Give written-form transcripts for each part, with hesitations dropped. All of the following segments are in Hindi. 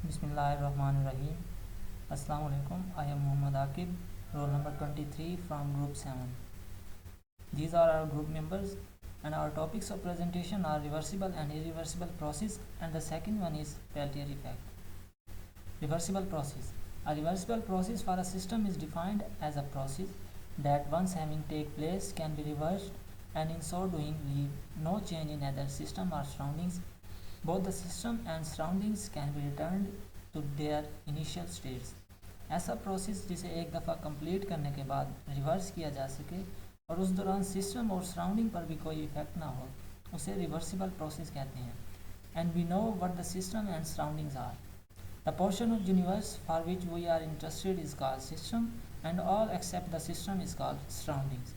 Bismillahirrahmanirrahim. Assalamu alaikum. I am Muhammad Akib, roll number 23 from group 7. These are our group members and our topics of presentation are reversible and irreversible process, and the second one is Peltier effect. Reversible process. A reversible process for a system is defined as a process that once having take place can be reversed and in so doing leave no change in either system or surroundings. Both the system and surroundings can be returned to their initial states. ऐसा प्रोसेस जिसे एक दफ़ा कंप्लीट करने के बाद रिवर्स किया जा सके और उस दौरान सिस्टम और सराउंडिंग पर भी कोई इफेक्ट ना हो, उसे रिवर्सिबल प्रोसेस कहते हैं. And we know what the system and surroundings are. The portion of universe for which we are interested is called system and all except the system is called surroundings.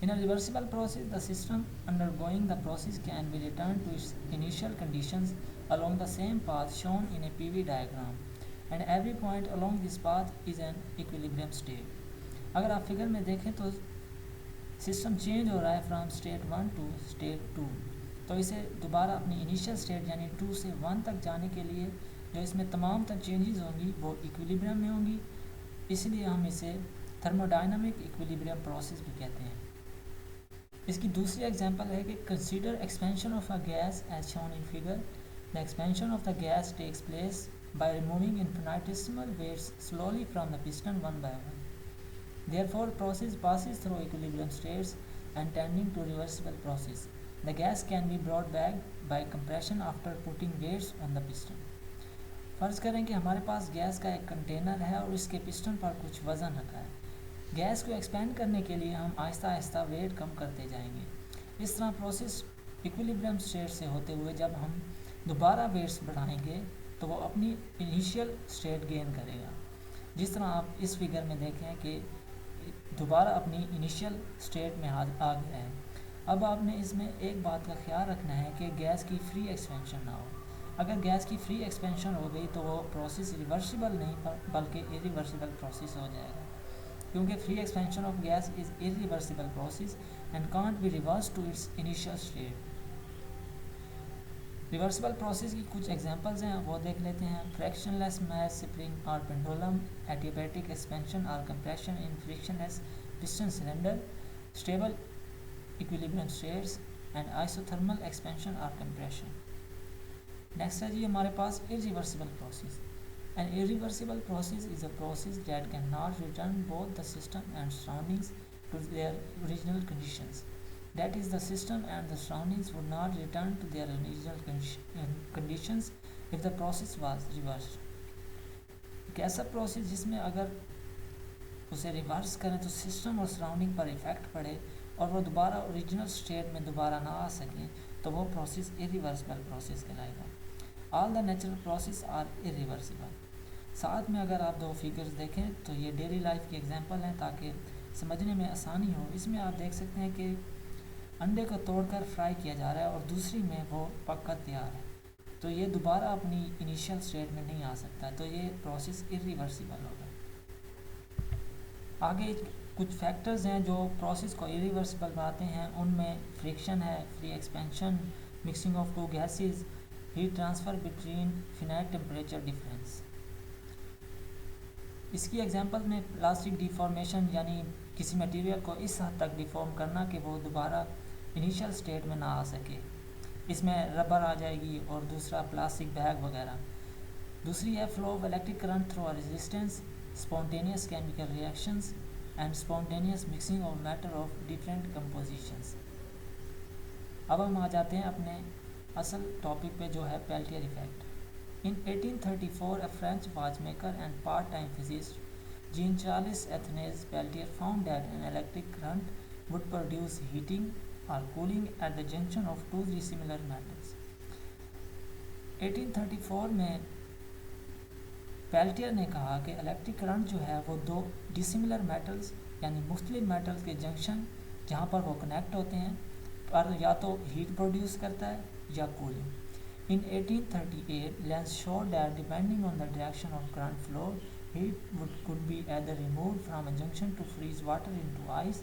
In a reversible process, the system undergoing the process can be returned to its initial conditions along the same path shown in a PV diagram, and every point along this path is an equilibrium state. अगर आप फिगर में देखें तो सिस्टम चेंज हो रहा है फ्रॉम स्टेट 1 टू स्टेट 2, तो इसे दोबारा अपनी इनिशियल स्टेट यानी 2 से 1 तक जाने के लिए जो इसमें तमाम तर चेंजेस होंगी वो इक्विलिब्रियम में होंगी, इसलिए हम इसे थर्मोडायनामिक इक्विलिब्रियम प्रोसेस भी कहते हैं. इसकी दूसरी एग्जांपल है कि consider expansion of a gas as shown in figure. The expansion of the gas takes place by removing infinitesimal weights slowly from the piston one by one. Therefore, process passes through equilibrium states and tending to reversible process. The gas can be brought back by compression after putting weights on the piston. फ़र्ज़ करें कि हमारे पास गैस का एक कंटेनर है और इसके पिस्टन पर कुछ वज़न रखा है. गैस को एक्सपेंड करने के लिए हम आहिस्ता आहिस्ता वेट कम करते जाएंगे. इस तरह प्रोसेस इक्विलिब्रियम स्टेट से होते हुए जब हम दोबारा वेट्स बढ़ाएंगे तो वो अपनी इनिशियल स्टेट गेन करेगा. जिस तरह आप इस फिगर में देखें कि दोबारा अपनी इनिशियल स्टेट में आ गया है. अब आपने इसमें एक बात का ख्याल रखना है कि गैस की फ्री एक्सपेंशन ना हो. अगर गैस की फ्री एक्सपेंशन हो गई तो वो प्रोसेस रिवर्सिबल नहीं बल्कि इरिवर्सिबल प्रोसेस हो जाएगा, क्योंकि free expansion of gas is irreversible process and can't be reverse to its initial state. Reversible process की कुछ एग्जांपल्स हैं, वो देख लेते हैं. फ्रैक्शनलेस मैस स्प्रिंग और पेंडुलम, एडियाबैटिक एक्सपेंशन और compression in frictionless piston cylinder, stable equilibrium states and isothermal expansion और कंप्रेशन. नेक्स्ट है जी हमारे पास irreversible process. An irreversible process is a process that cannot return both the system and surroundings to their original conditions. That is the system and the surroundings would not return to their original conditions if the process was reversed. एक ऐसा प्रोसेस जिसमें अगर उसे रिवर्स करें तो सिस्टम और सराउंडिंग पर इफेक्ट पड़े और वो दोबारा ओरिजिनल स्टेट में दोबारा ना आ सकें, तो वो प्रोसेस इरिवर्सिबल प्रोसेस कहलाएगा. All the natural process are irreversible. साथ में अगर आप दो फिगर्स देखें तो ये डेली लाइफ की एग्जांपल हैं ताकि समझने में आसानी हो. इसमें आप देख सकते हैं कि अंडे को तोड़कर फ्राई किया जा रहा है और दूसरी में वो पककर तैयार है, तो ये दोबारा अपनी इनिशियल स्टेट में नहीं आ सकता, तो ये प्रोसेस इरिवर्सिबल होगा. आगे कुछ फैक्टर्स हैं जो प्रोसेस को इरिवर्सिबल बनाते हैं. उनमें फ्रिक्शन है, free expansion, mixing of two gases, heat transfer between finite temperature difference. इसकी एग्जांपल में प्लास्टिक डिफॉर्मेशन यानी किसी मटेरियल को इस हद तक डिफॉर्म करना कि वो दोबारा इनिशियल स्टेट में ना आ सके. इसमें रबर आ जाएगी और दूसरा प्लास्टिक बैग वगैरह. दूसरी है flow of electric current through a resistance, spontaneous chemical reactions and spontaneous mixing of matter of different compositions. अब हम आ जाते हैं अपने असल टॉपिक पे जो है Peltier effect. In 1834 a French watchmaker and part-time physicist Jean-Charles Athanase Peltier found that an electric current would produce heating or cooling at the junction of two dissimilar metals. 1834 में पेल्टियर ने कहा कि इलेक्ट्रिक करंट जो है वो दो डिसिमिलर मेटल्स यानी मुख्तलिफ मेटल्स के जंक्शन जहाँ पर वो कनेक्ट होते हैं पर या तो हीट प्रोड्यूस करता है या cooling. In 1838, Lenz showed that depending on the direction of current flow, could be either removed from a junction to freeze water into ice,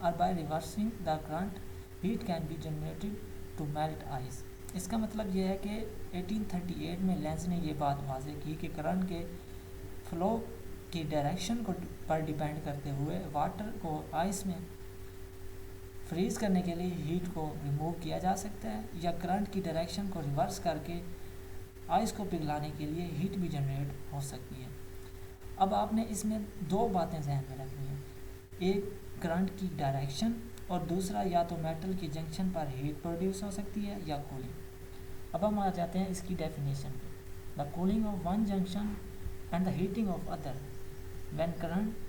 or by reversing the current, heat can be generated to melt ice. इसका मतलब ये है कि 1838 में लेंज ने ये बात वाज़ेह की कि करंट के फ्लो की डायरेक्शन को पर डिपेंड करते हुए वाटर को आइस में फ्रीज़ करने के लिए हीट को रिमूव किया जा सकता है, या करंट की डायरेक्शन को रिवर्स करके आइस को पिघलाने के लिए हीट भी जनरेट हो सकती है। अब आपने इसमें दो बातें जहन में रखनी है, एक करंट की डायरेक्शन और दूसरा या तो मेटल की जंक्शन पर हीट प्रोड्यूस हो सकती है या कूलिंग। अब हम आ जाते हैं इसकी डेफिनेशन पे। The cooling of one junction and the heating of other when current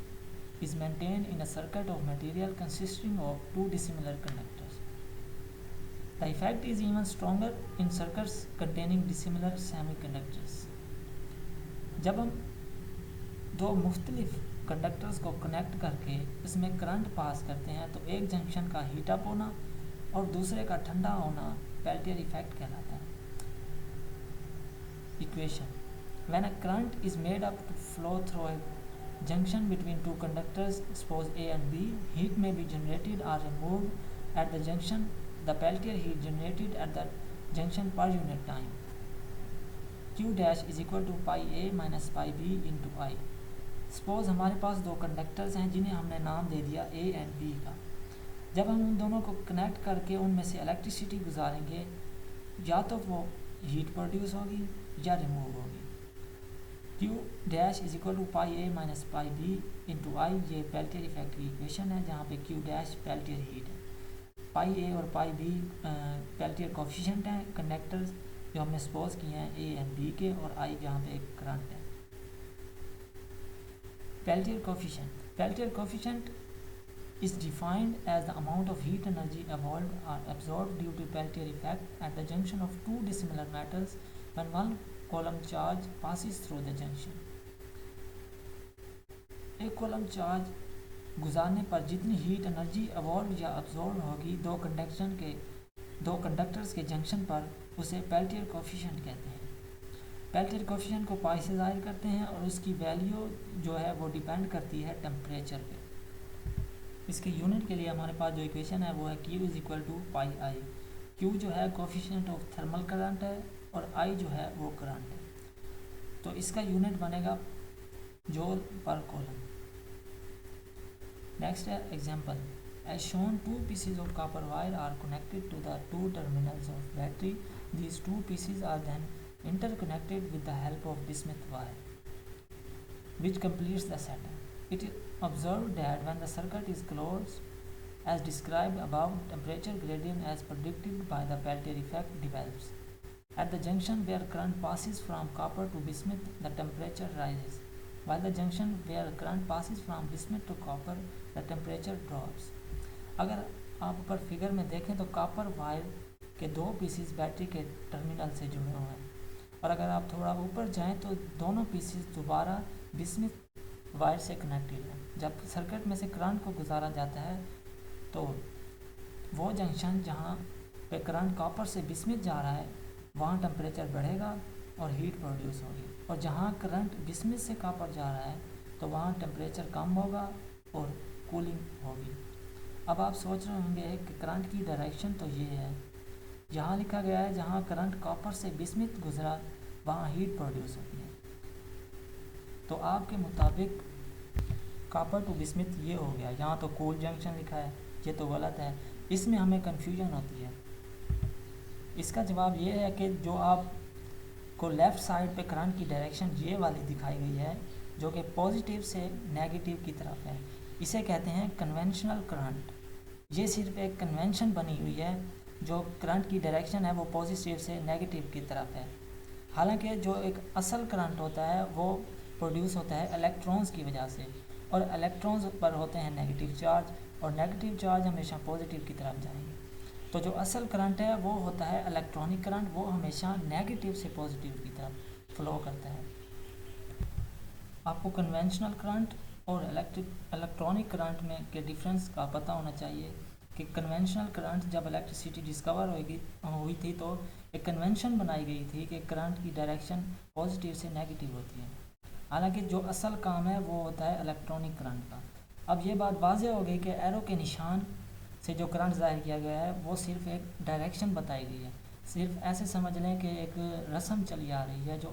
is maintained in a circuit of material consisting of two dissimilar conductors. The effect is even stronger in circuits containing dissimilar semiconductors. जब हम दो मुख्तलिफ कंडक्टर्स को कनेक्ट करके इसमें करंट पास करते हैं तो एक जंक्शन का हीट अप होना और दूसरे का ठंडा होना पेल्टियर इफेक्ट कहलाता है। Equation: When a current is made up to flow through a junction between two conductors, suppose A and B, heat may be generated or removed at the junction. The Peltier heat generated at the junction per unit time. Q dash is equal to pi A minus pi B into I. Suppose हमारे पास दो कंडक्टर्स हैं जिन्हें हमने नाम दे दिया A and B का। जब हम उन दोनों को कनेक्ट करके उनमें से इलेक्ट्रिसिटी गुजारेंगे, या तो वो हीट प्रोड्यूस होगी या रिमूव होगी। Q dash is equal to pi A minus pi B into I, ये पेल्टियर इफेक्ट की इक्वेशन है जहाँ पे Q डैश पेल्टियर हीट है, पाई ए और पाई बी पेल्टियर कोफिशिएंट हैं कंडक्टर्स जो हमने सपोज किए हैं A एंड B के, और I जहाँ पे एक करंट है। Peltier coefficient is defined as the amount of heat energy evolved or absorbed due to Peltier effect at the junction of two dissimilar metals when one coulomb charge passes through the junction. एक कोलम चार्ज गुजारने पर जितनी हीट एनर्जी evolved या absorbed होगी दो कंडक्टर्स के जंक्शन पर, उसे पेल्टियर कोफिशिएंट कहते हैं। पेल्टियर कोफिशिएंट को पाई से ज़ाहिर करते हैं और उसकी वैल्यू जो है वो डिपेंड करती है टेम्परेचर पे। इसके यूनिट के लिए हमारे पास जो इक्वेशन है वो है Q is equal to pi I. Q जो है कोफिशिएंट ऑफ थर्मल करंट है और I जो है वो करंट है, तो इसका यूनिट बनेगा जूल पर कूलम। नेक्स्ट है example, as shown two pieces of copper wire are connected to the two terminals of battery, these two pieces are then interconnected with the help of bismuth wire, which completes the setup. It is observed that when the circuit is closed, as described above, temperature gradient as predicted by the Peltier effect develops. At the junction where current passes from copper to bismuth, the temperature rises, while the junction where current passes from bismuth to copper, the temperature drops. अगर आप ऊपर फिगर में देखें तो कॉपर वायर के दो पीसेस बैटरी के टर्मिनल से जुड़े हुए हैं, और अगर आप थोड़ा ऊपर जाएं तो दोनों पीसेस दोबारा बिस्मिथ वायर से कनेक्टेड हैं। जब सर्किट में से करंट को गुजारा जाता है तो वो जंक्शन जहाँ पे करंट कॉपर से बिस्मिथ जा रहा है वहाँ टेम्परेचर बढ़ेगा और हीट प्रोड्यूस होगी, और जहाँ करंट बिस्मिथ से कॉपर जा रहा है तो वहाँ टेम्परेचर कम होगा और कूलिंग होगी। अब आप सोच रहे होंगे कि करंट की डायरेक्शन तो ये है, यहाँ लिखा गया है जहाँ करंट कॉपर से बिस्मिथ गुजरा वहाँ हीट प्रोड्यूस होती है, तो आपके मुताबिक कॉपर टू बिस्मिथ ये हो गया, यहाँ तो कूल जंक्शन लिखा है, ये तो गलत है, इसमें हमें कन्फ्यूजन होती है। इसका जवाब ये है कि जो आपको लेफ़्ट साइड पे करंट की डायरेक्शन ये वाली दिखाई गई है जो कि पॉजिटिव से नेगेटिव की तरफ है, इसे कहते हैं कन्वेंशनल करंट। ये सिर्फ एक कन्वेंशन बनी हुई है, जो करंट की डायरेक्शन है वो पॉजिटिव से नेगेटिव की तरफ है। हालांकि जो एक असल करंट होता है वो प्रोड्यूस होता है इलेक्ट्रॉन्स की वजह से, और इलेक्ट्रॉन्स पर होते हैं नेगेटिव चार्ज, और नेगेटिव चार्ज हमेशा पॉजिटिव की तरफ जाएंगे। तो जो असल करंट है वो होता है इलेक्ट्रॉनिक करंट, वो हमेशा नेगेटिव से पॉजिटिव की तरफ फ्लो करता है। आपको कन्वेंशनल करंट और इलेक्ट्रॉनिक करंट में के डिफरेंस का पता होना चाहिए कि कन्वेंशनल करंट जब इलेक्ट्रिसिटी डिस्कवर हुई थी तो एक कन्वेंशन बनाई गई थी कि करंट की डायरेक्शन पॉजिटिव से नेगेटिव होती है, हालांकि जो असल काम है वो होता है इलेक्ट्रॉनिक करंट का। अब ये बात वाज़ेह हो गई कि एरो के निशान से जो करंट ज़ाहिर किया गया है वो सिर्फ एक डायरेक्शन बताई गई है, सिर्फ ऐसे समझ लें कि एक रस्म चली आ रही है जो